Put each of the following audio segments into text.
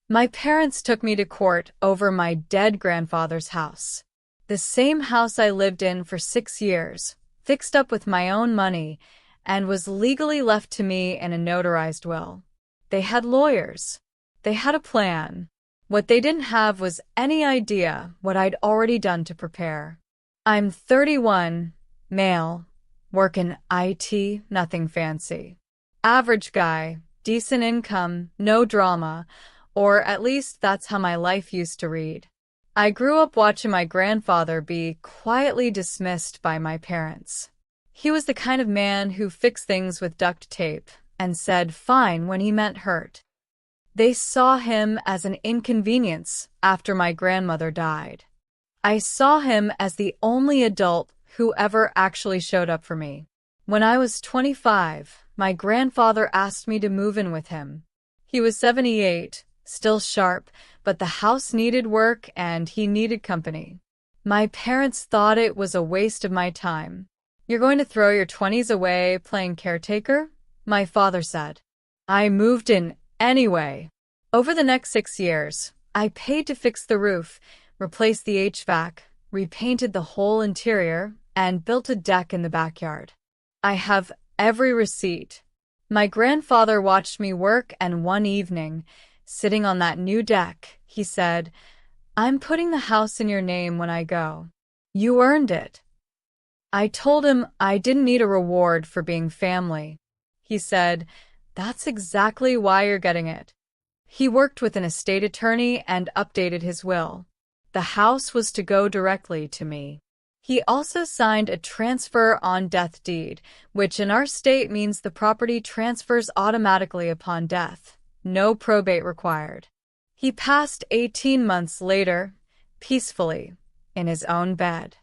My parents took me to court over my dead grandfather's house. The same house I lived in for 6 years, fixed up with my own money, and was legally left to me in a notarized will. They had lawyers. They had a plan. What they didn't have was any idea what I'd already done to prepare. I'm 31, male, work in IT, nothing fancy. Average guy, decent income, no drama, or at least that's how my life used to read. I grew up watching my grandfather be quietly dismissed by my parents. He was the kind of man who fixed things with duct tape and said fine when he meant hurt. They saw him as an inconvenience after my grandmother died. I saw him as the only adult who ever actually showed up for me. When I was 25, my grandfather asked me to move in with him. He was 78, still sharp, but the house needed work and he needed company. My parents thought it was a waste of my time. "You're going to throw your 20s away playing caretaker?" my father said. I moved in anyway. Over the next 6 years, I paid to fix the roof, replace the HVAC, repainted the whole interior, and built a deck in the backyard. I have every receipt. My grandfather watched me work, and one evening, sitting on that new deck, he said, "I'm putting the house in your name when I go. You earned it." I told him I didn't need a reward for being family. He said, "That's exactly why you're getting it." He worked with an estate attorney and updated his will. The house was to go directly to me. He also signed a transfer on death deed, which in our state means the property transfers automatically upon death, no probate required. He passed 18 months later, peacefully, in his own bed.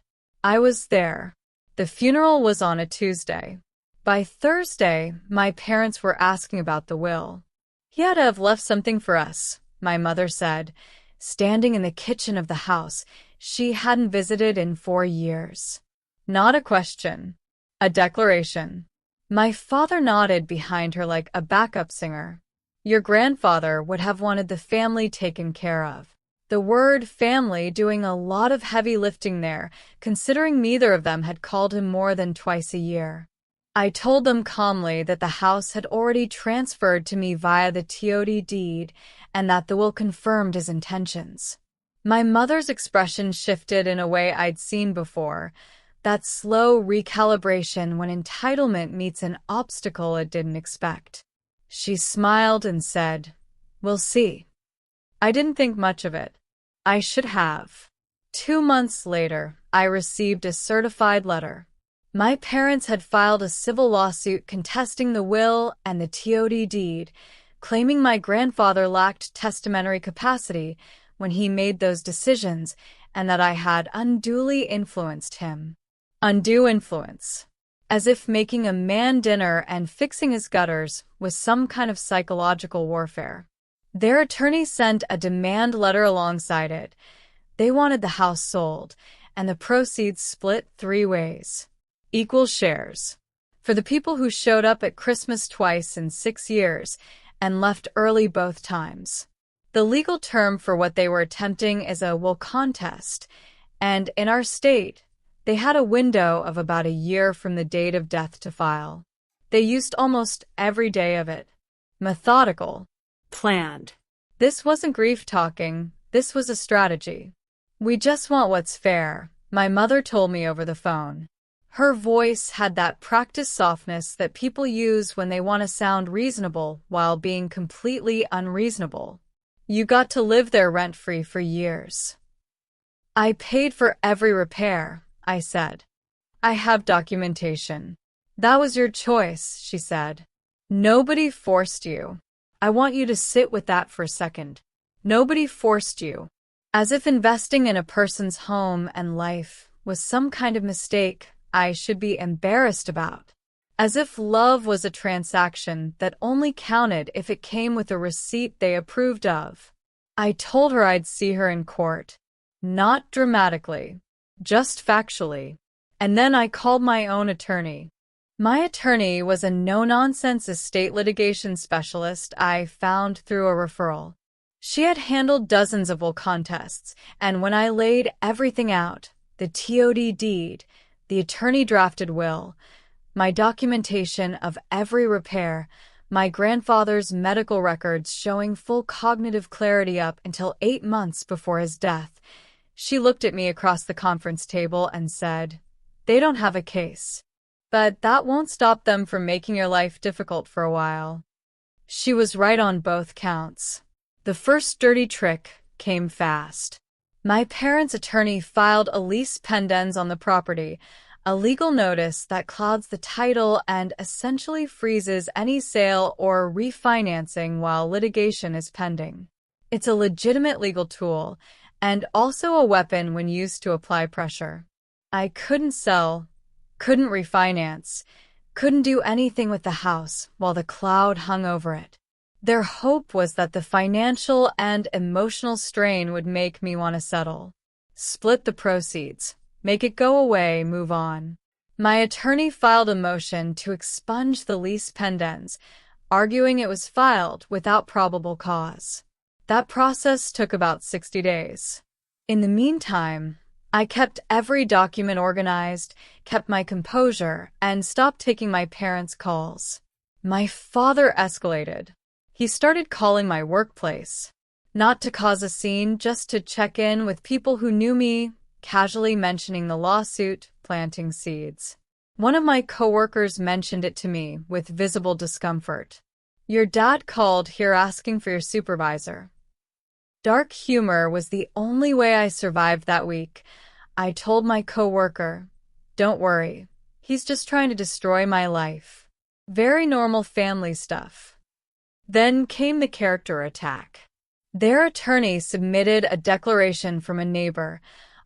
I was there. The funeral was on a Tuesday. By Thursday, my parents were asking about the will. "He had to have left something for us," my mother said, standing in the kitchen of the house she hadn't visited in 4 years. Not a question, a declaration. My father nodded behind her like a backup singer. "Your grandfather would have wanted the family taken care of." The word family doing a lot of heavy lifting there, considering neither of them had called him more than twice a year. I told them calmly that the house had already transferred to me via the TOD deed and that the will confirmed his intentions. My mother's expression shifted in a way I'd seen before, that slow recalibration when entitlement meets an obstacle it didn't expect. She smiled and said, "We'll see." I didn't think much of it. I should have. 2 months later, I received a certified letter. My parents had filed a civil lawsuit contesting the will and the TOD deed, claiming my grandfather lacked testamentary capacity when he made those decisions and that I had unduly influenced him. Undue influence. As if making a man dinner and fixing his gutters was some kind of psychological warfare. Their attorney sent a demand letter alongside it. They wanted the house sold, and the proceeds split 3 ways. Equal shares. For the people who showed up at Christmas twice in 6 years and left early both times. The legal term for what they were attempting is a will contest, and in our state, they had a window of about a year from the date of death to file. They used almost every day of it. Methodical. Planned. This wasn't grief talking, this was a strategy. "We just want what's fair," my mother told me over the phone. Her voice had that practiced softness that people use when they want to sound reasonable while being completely unreasonable. "You got to live there rent-free for years." "I paid for every repair," I said. "I have documentation." "That was your choice," she said. "Nobody forced you. I want you to sit with that for a second. Nobody forced you." As if investing in a person's home and life was some kind of mistake I should be embarrassed about. As if love was a transaction that only counted if it came with a receipt they approved of. I told her I'd see her in court. Not dramatically, just factually. And then I called my own attorney. My attorney was a no-nonsense estate litigation specialist I found through a referral. She had handled dozens of will contests, and when I laid everything out, the TOD deed, the attorney-drafted will, my documentation of every repair, my grandfather's medical records showing full cognitive clarity up until 8 months before his death, she looked at me across the conference table and said, "They don't have a case. But that won't stop them from making your life difficult for a while." She was right on both counts. The first dirty trick came fast. My parents' attorney filed a lease pendens on the property, a legal notice that clouds the title and essentially freezes any sale or refinancing while litigation is pending. It's a legitimate legal tool, and also a weapon when used to apply pressure. I couldn't sell, couldn't refinance, couldn't do anything with the house while the cloud hung over it. Their hope was that the financial and emotional strain would make me want to settle. Split the proceeds, make it go away, move on. My attorney filed a motion to expunge the lease pendens, arguing it was filed without probable cause. That process took about 60 days. In the meantime, I kept every document organized, kept my composure, and stopped taking my parents' calls. My father escalated. He started calling my workplace. Not to cause a scene, just to check in with people who knew me, casually mentioning the lawsuit, planting seeds. One of my coworkers mentioned it to me with visible discomfort. "Your dad called here asking for your supervisor." Dark humor was the only way I survived that week. I told my coworker, "Don't worry, he's just trying to destroy my life." Very normal family stuff. Then came the character attack. Their attorney submitted a declaration from a neighbor,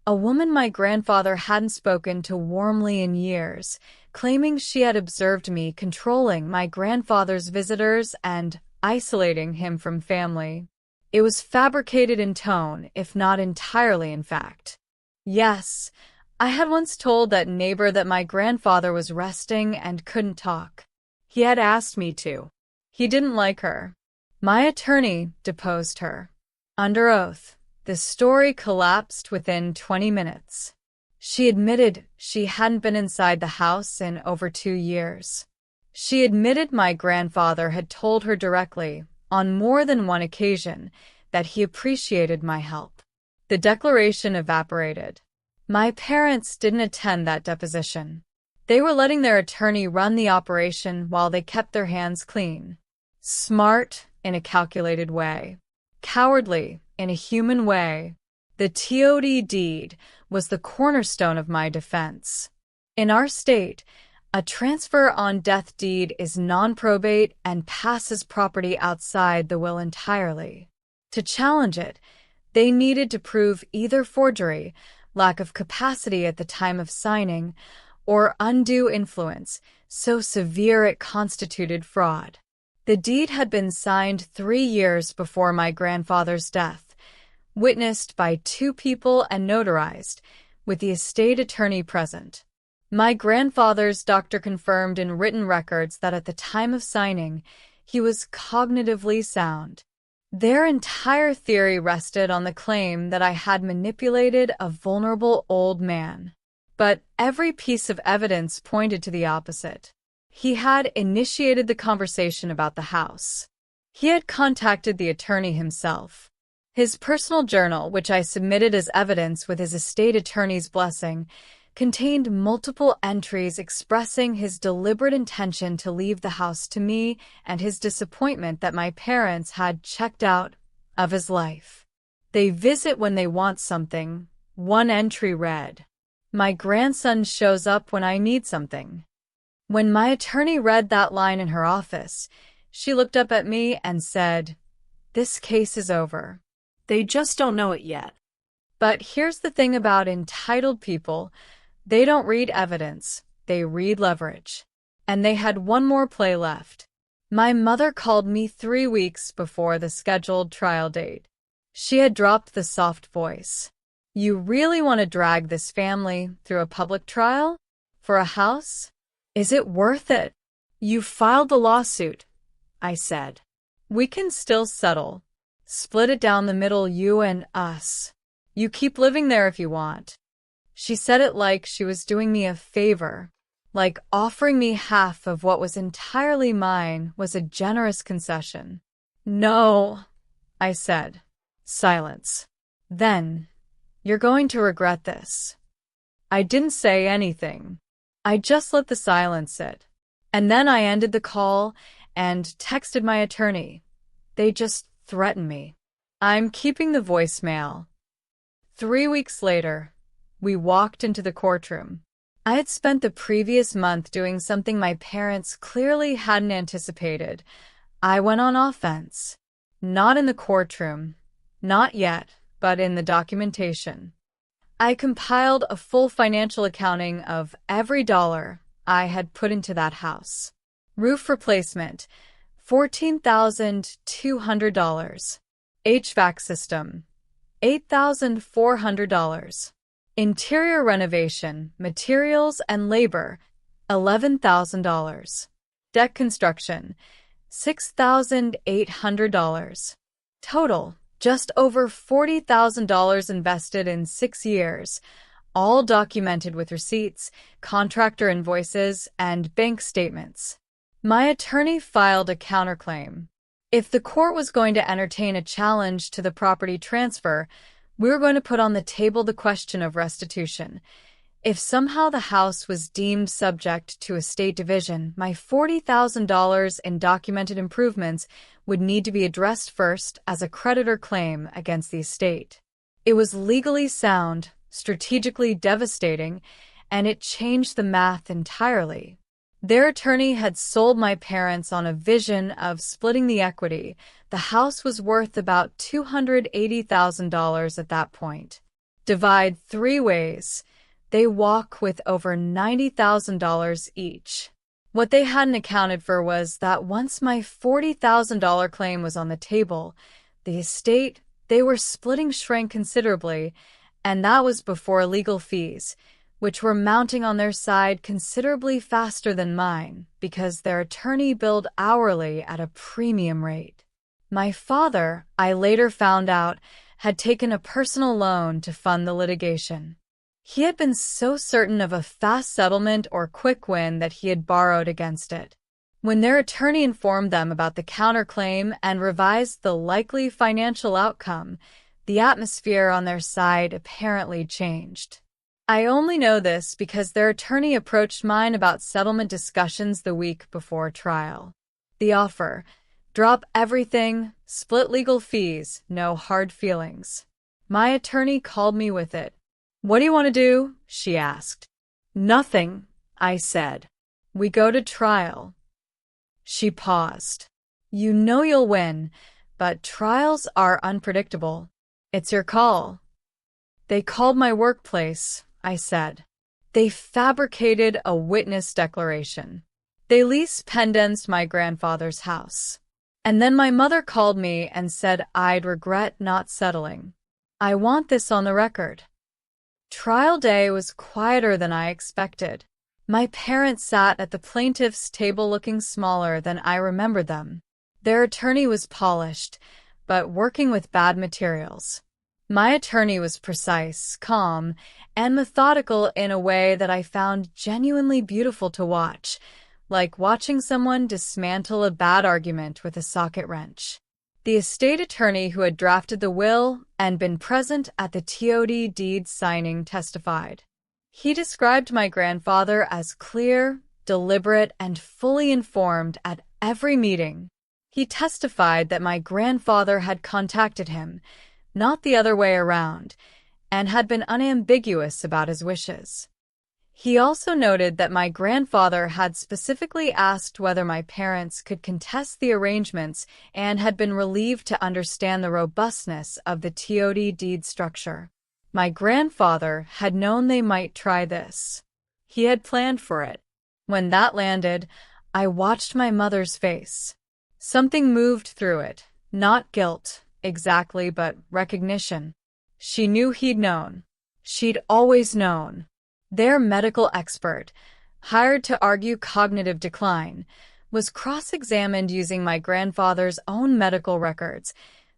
a woman my grandfather hadn't spoken to warmly in years, claiming she had observed me controlling my grandfather's visitors and isolating him from family. It was fabricated in tone, if not entirely in fact. Yes, I had once told that neighbor that my grandfather was resting and couldn't talk. He had asked me to. He didn't like her. My attorney deposed her. Under oath, the story collapsed within 20 minutes. She admitted she hadn't been inside the house in over 2 years. She admitted my grandfather had told her directly, on more than one occasion, that he appreciated my help. The declaration evaporated. My parents didn't attend that deposition. They were letting their attorney run the operation while they kept their hands clean. Smart in a calculated way. Cowardly in a human way. The TOD deed was the cornerstone of my defense. In our state, a transfer on death deed is non-probate and passes property outside the will entirely. To challenge it, they needed to prove either forgery, lack of capacity at the time of signing, or undue influence, so severe it constituted fraud. The deed had been signed 3 years before my grandfather's death, witnessed by 2 people and notarized, with the estate attorney present. My grandfather's doctor confirmed in written records that at the time of signing, he was cognitively sound. Their entire theory rested on the claim that I had manipulated a vulnerable old man. But every piece of evidence pointed to the opposite. He had initiated the conversation about the house. He had contacted the attorney himself. His personal journal, which I submitted as evidence with his estate attorney's blessing, contained multiple entries expressing his deliberate intention to leave the house to me and his disappointment that my parents had checked out of his life. "They visit when they want something," one entry read. "My grandson shows up when I need something." When my attorney read that line in her office, she looked up at me and said, "This case is over. They just don't know it yet." But here's the thing about entitled people. They don't read evidence, they read leverage. And they had one more play left. My mother called me 3 weeks before the scheduled trial date. She had dropped the soft voice. "You really want to drag this family through a public trial? For a house? Is it worth it?" "You filed the lawsuit," I said. "We can still settle. Split it down the middle, you and us. You keep living there if you want. She said it like she was doing me a favor, like offering me half of what was entirely mine was a generous concession. No, I said. Silence. Then, you're going to regret this. I didn't say anything. I just let the silence sit. And then I ended the call and texted my attorney. They just threatened me. I'm keeping the voicemail. 3 weeks later, we walked into the courtroom. I had spent the previous month doing something my parents clearly hadn't anticipated. I went on offense. Not in the courtroom. Not yet, but in the documentation. I compiled a full financial accounting of every dollar I had put into that house. Roof replacement, $14,200. HVAC system, $8,400. Interior renovation, materials and labor, $11,000. Deck construction, $6,800. Total, just over $40,000 invested in 6 years, all documented with receipts, contractor invoices, and bank statements. My attorney filed a counterclaim. If the court was going to entertain a challenge to the property transfer, we were going to put on the table the question of restitution. If somehow the house was deemed subject to estate division, my $40,000 in documented improvements would need to be addressed first as a creditor claim against the estate. It was legally sound, strategically devastating, and it changed the math entirely. Their attorney had sold my parents on a vision of splitting the equity. The house was worth about $280,000 at that point. Divide 3 ways. They walk with over $90,000 each. What they hadn't accounted for was that once my $40,000 claim was on the table, the estate they were splitting shrank considerably, and that was before legal fees, which were mounting on their side considerably faster than mine because their attorney billed hourly at a premium rate. My father, I later found out, had taken a personal loan to fund the litigation. He had been so certain of a fast settlement or quick win that he had borrowed against it. When their attorney informed them about the counterclaim and revised the likely financial outcome, the atmosphere on their side apparently changed. I only know this because their attorney approached mine about settlement discussions the week before trial. The offer: drop everything, split legal fees, no hard feelings. My attorney called me with it. "What do you want to do?" she asked. "Nothing," I said. "We go to trial." She paused. "You know you'll win, but trials are unpredictable. It's your call." "They called my workplace," I said. "They fabricated a witness declaration. They lease pendanced my grandfather's house. And then my mother called me and said I'd regret not settling. I want this on the record." Trial day was quieter than I expected. My parents sat at the plaintiff's table looking smaller than I remembered them. Their attorney was polished, but working with bad materials. My attorney was precise, calm, and methodical in a way that I found genuinely beautiful to watch, like watching someone dismantle a bad argument with a socket wrench. The estate attorney who had drafted the will and been present at the TOD deed signing testified. He described my grandfather as clear, deliberate, and fully informed at every meeting. He testified that my grandfather had contacted him, not the other way around, and had been unambiguous about his wishes. He also noted that my grandfather had specifically asked whether my parents could contest the arrangements and had been relieved to understand the robustness of the TOD deed structure. My grandfather had known they might try this. He had planned for it. When that landed, I watched my mother's face. Something moved through it, not guilt, exactly, but recognition. She knew he'd known. She'd always known. Their medical expert, hired to argue cognitive decline, was cross-examined using my grandfather's own medical records.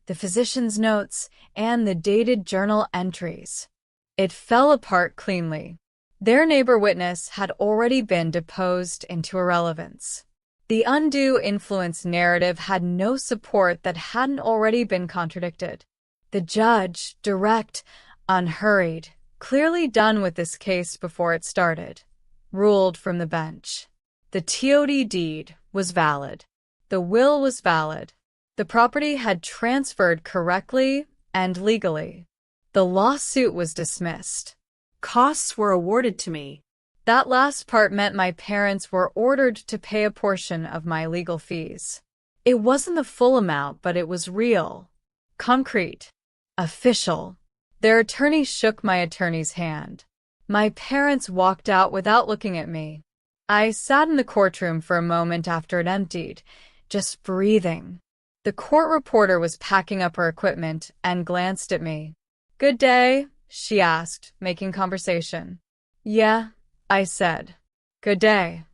the physician's notes, and the dated journal entries. It fell apart cleanly. Their neighbor witness had already been deposed into irrelevance. The undue influence narrative had no support that hadn't already been contradicted. The judge, direct, unhurried, clearly done with this case before it started, ruled from the bench. The TOD deed was valid. The will was valid. The property had transferred correctly and legally. The lawsuit was dismissed. Costs were awarded to me. That last part meant my parents were ordered to pay a portion of my legal fees. It wasn't the full amount, but it was real, concrete, official. Their attorney shook my attorney's hand. My parents walked out without looking at me. I sat in the courtroom for a moment after it emptied, just breathing. The court reporter was packing up her equipment and glanced at me. "Good day," she asked, making conversation. "Yeah," I said. "Good day."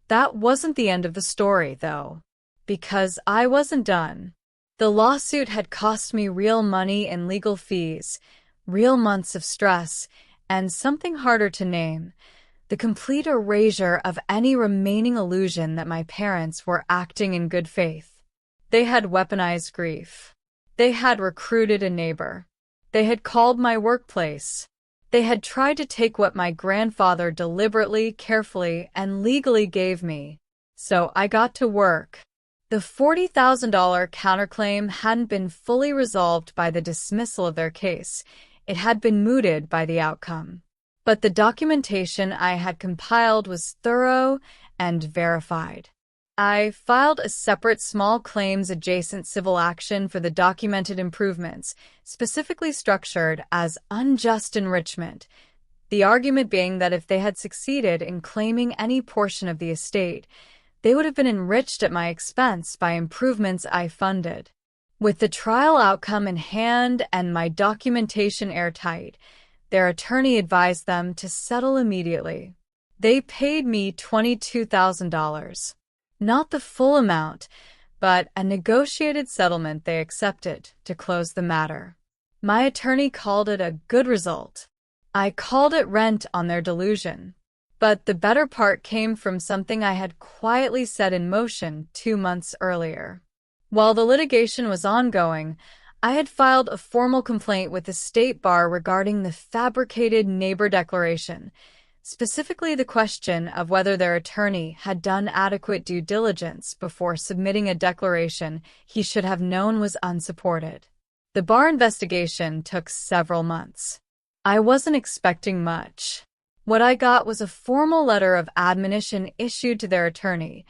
That wasn't the end of the story, though, because I wasn't done. The lawsuit had cost me real money in legal fees, real months of stress, and something harder to name, the complete erasure of any remaining illusion that my parents were acting in good faith. They had weaponized grief. They had recruited a neighbor. They had called my workplace. They had tried to take what my grandfather deliberately, carefully, and legally gave me. So I got to work. The $40,000 counterclaim hadn't been fully resolved by the dismissal of their case. It had been mooted by the outcome. But the documentation I had compiled was thorough and verified. I filed a separate small claims adjacent civil action for the documented improvements, specifically structured as unjust enrichment, the argument being that if they had succeeded in claiming any portion of the estate, they would have been enriched at my expense by improvements I funded. With the trial outcome in hand and my documentation airtight, their attorney advised them to settle immediately. They paid me $22,000. Not the full amount, but a negotiated settlement they accepted to close the matter. My attorney called it a good result. I called it rent on their delusion. But the better part came from something I had quietly set in motion 2 months earlier. While the litigation was ongoing, I had filed a formal complaint with the state bar regarding the fabricated neighbor declaration, specifically the question of whether their attorney had done adequate due diligence before submitting a declaration he should have known was unsupported. The bar investigation took several months. I wasn't expecting much. What I got was a formal letter of admonition issued to their attorney,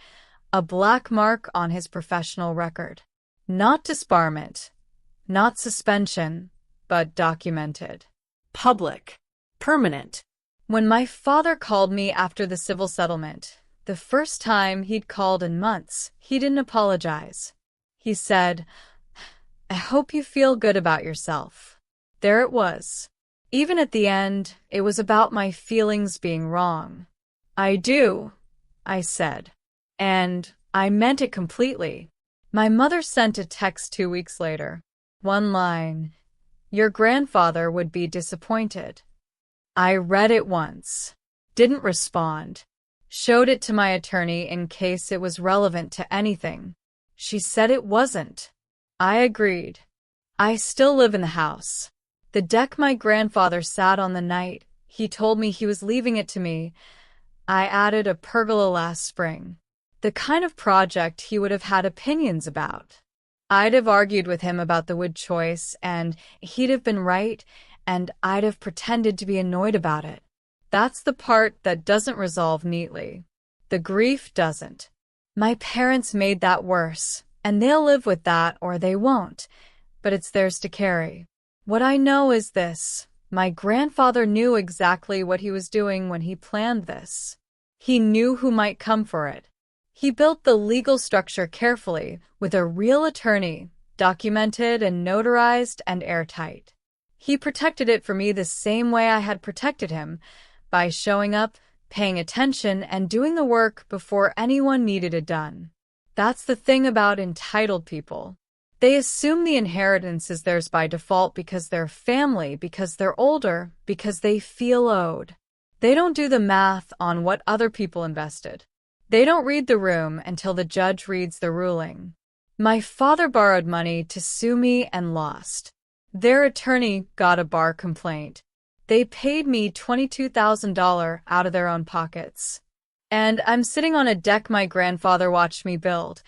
a black mark on his professional record. Not disbarment, not suspension, but documented. Public. Permanent. When my father called me after the civil settlement, the first time he'd called in months, he didn't apologize. He said, "I hope you feel good about yourself." There it was. Even at the end, it was about my feelings being wrong. "I do," I said. And I meant it completely. My mother sent a text 2 weeks later. One line, "Your grandfather would be disappointed." I read it once, didn't respond, showed it to my attorney in case it was relevant to anything. She said it wasn't. I agreed. I still live in the house. The deck my grandfather sat on the night he told me he was leaving it to me, I added a pergola last spring. The kind of project he would have had opinions about. I'd have argued with him about the wood choice, and he'd have been right, and I'd have pretended to be annoyed about it. That's the part that doesn't resolve neatly. The grief doesn't. My parents made that worse, and they'll live with that or they won't, but it's theirs to carry. What I know is this: my grandfather knew exactly what he was doing when he planned this. He knew who might come for it. He built the legal structure carefully with a real attorney, documented and notarized and airtight. He protected it for me the same way I had protected him, by showing up, paying attention, and doing the work before anyone needed it done. That's the thing about entitled people. They assume the inheritance is theirs by default because they're family, because they're older, because they feel owed. They don't do the math on what other people invested. They don't read the room until the judge reads the ruling. My father borrowed money to sue me and lost. Their attorney got a bar complaint. They paid me $22,000 out of their own pockets. And I'm sitting on a deck my grandfather watched me build,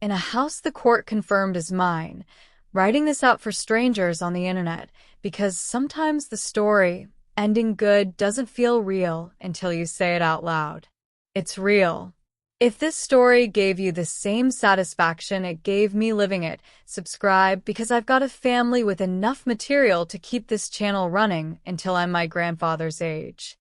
in a house the court confirmed is mine, writing this out for strangers on the internet, because sometimes the story, ending good, doesn't feel real until you say it out loud. It's real. If this story gave you the same satisfaction it gave me living it, subscribe, because I've got a family with enough material to keep this channel running until I'm my grandfather's age.